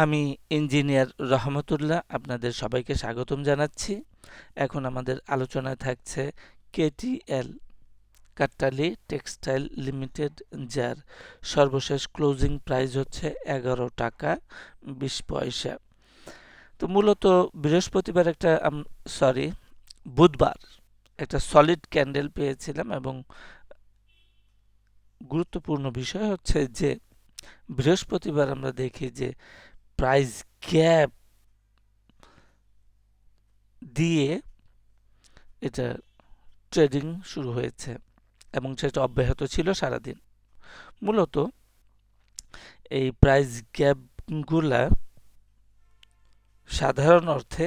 আমি ইঞ্জিনিয়ার রহমতুল্লাহ আপনাদের সবাইকে স্বাগতম জানাচ্ছি। এখন আমাদের আলোচনায় থাকছে কেটিএল কাট্টালী টেক্সটাইল লিমিটেড, যার সর্বশেষ ক্লোজিং প্রাইস হচ্ছে 11 টাকা 20 পয়সা। তো মূলত বৃহস্পতিবার বুধবার একটা সলিড ক্যান্ডেল পেয়েছিলাম, এবং গুরুত্বপূর্ণ বিষয় হচ্ছে যে বৃহস্পতিবার আমরা দেখি যে প্রাইস গ্যাপ দিয়ে এটা ট্রেডিং শুরু হয়েছে এবং সেটা অব্যাহত ছিল সারাদিন। মূলত এই প্রাইস গ্যাপগুলা সাধারণ অর্থে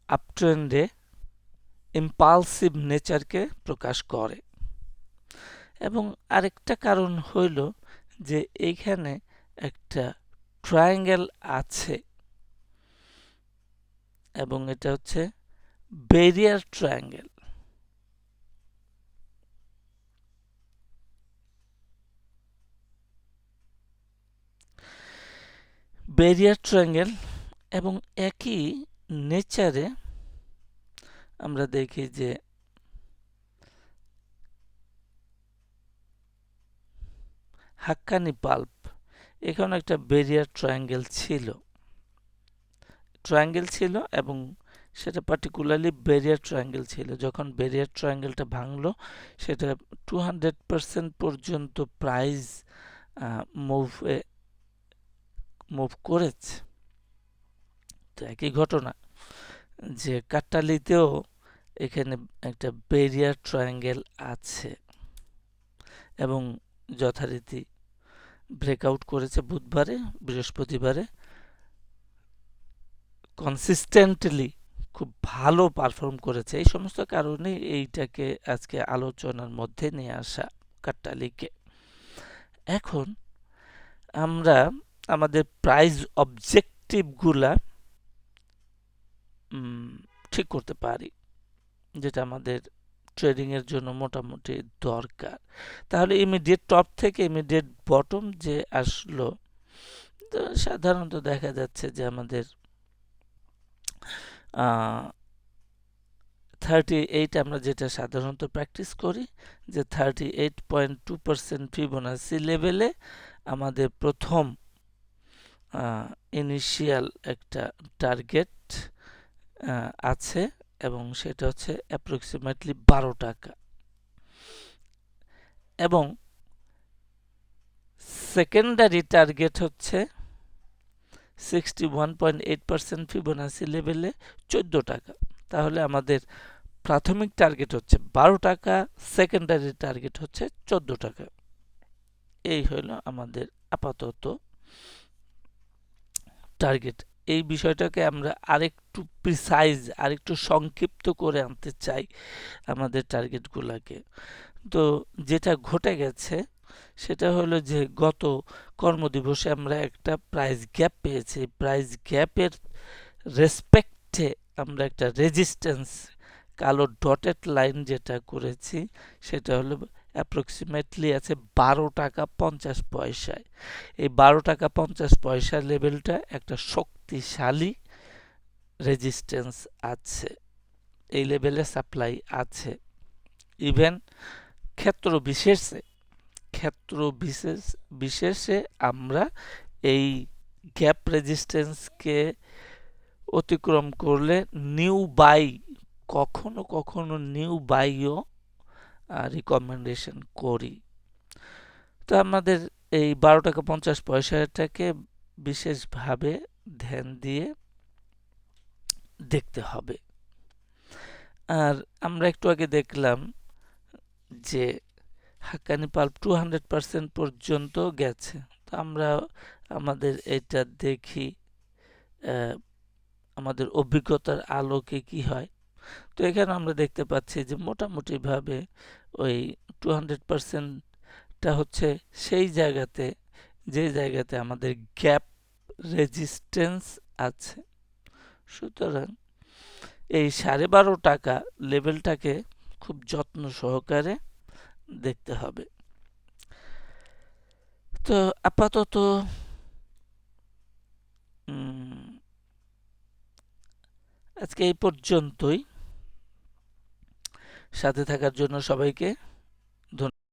আপট্রেন্ডে ইম্পালসিভ নেচারকে প্রকাশ করে, এবং আরেকটা কারণ হইল যে এইখানে একটা ট্রায়াঙ্গেল আছে, এবং এটা হচ্ছে ব্যারিয়ার ট্রায়াঙ্গেল। ব্যারিয়ার ট্রায়াঙ্গেল এবং একই নেচারে আমরা দেখি যে হাক্কানি পাল্প, এখানে একটা ব্যারিয়ার ট্রায়াঙ্গেল ছিল এবং সেটা পার্টিকুলারলি ব্যারিয়ার ট্রায়াঙ্গেল ছিল। যখন ব্যারিয়ার ট্রায়াঙ্গেলটা ভাঙলো, সেটা 200% পর্যন্ত প্রাইস মুভ করেছে। তো একই ঘটনা যে কাট্টালীতেও এখানে একটা ব্যারিয়ার ট্রায়াঙ্গেল আছে এবং যথারীতি ব্রেকআউট করেছে বুধবারে, বৃহস্পতিবারে কনসিস্টেন্টলি খুব ভালো পারফর্ম করেছে। এই সমস্ত কারণে এইটাকে আজকে আলোচনার মধ্যে নিয়ে আসা কাট্টালীকে। এখন আমরা আমাদের প্রাইস অবজেক্টিভগুলা ঠিক করতে পারি, যেটা আমাদের ট্রেডিং এর জন্য মোটামুটি দরকার। তাহলে ইমিডিয়েট টপ থেকে ইমিডিয়েট বটম যে আসলো, তো সাধারণত দেখা যাচ্ছে যে আমাদের 38 আমরা যেটা সাধারণত প্র্যাকটিস করি, যে 38.2% ফিবোনাসি লেভেলে আমাদের প্রথম ইনিশিয়াল একটা টার্গেট আছে, এবং সেটা হচ্ছে অ্যাপ্রক্সিমেটলি 12 টাকা, এবং সেকেন্ডারি টার্গেট হচ্ছে 61.8% ফিবোনাসি লেভেলে 14 টাকা। তাহলে আমাদের প্রাথমিক টার্গেট হচ্ছে 12 টাকা, সেকেন্ডারি টার্গেট হচ্ছে 14 টাকা। এই হলো আমাদের আপাতত টার্গেট। এই বিষয়টাকে আমরা আরেকটু প্রিসাইজ, আরেকটু সংক্ষিপ্ত করে আনতে চাই আমাদের টার্গেটগুলোকে। তো যেটা ঘটে গেছে সেটা হলো যে গত কর্মদিবসে আমরা একটা প্রাইস গ্যাপ পেয়েছি। প্রাইস গ্যাপের রেসপেক্টে আমরা একটা রেজিস্ট্যান্স, কালো ডটেড লাইন যেটা করেছি, সেটা হলো অ্যাপ্রক্সিমেটলি আছে 12 টাকা 50 পয়সায়। এই 12 টাকা 50 পয়সা লেভেলটা একটা শক্তিশালী রেজিস্ট্যান্স আছে, এই লেভেলে সাপ্লাই আছে। ইভেন ক্ষেত্র বিশেষে আমরা এই গ্যাপ রেজিস্ট্যান্সকে অতিক্রম করলে নিউ বাই, কখনো কখনো নিউ বাইও রিকমেন্ডেশন করি। তো আমাদের এই 12 টাকা 50 পয়সাটাকে বিশেষভাবে ধ্যান দিয়ে দেখতে হবে। আর আমরা একটু আগে দেখলাম যে হাক্কানি পাল্প 200% পর্যন্ত গেছে। তো আমরা আমাদের এটা দেখি আমাদের অভিজ্ঞতার আলোকে কি হয়। তো এখানে আমরা দেখতে পাচ্ছি যে মোটামুটি ভাবে ওই 200%টা হচ্ছে সেই জায়গাতে, যে জায়গাতে আমাদের গ্যাপ রেজিস্ট্যান্স আছে। সুতরাং এই 12.5 টাকা লেভেলটাকে খুব যত্ন সহকারে দেখতে হবে। তো আপাতত আজকে এই পর্যন্তই। সাথে থাকার জন্য সবাইকে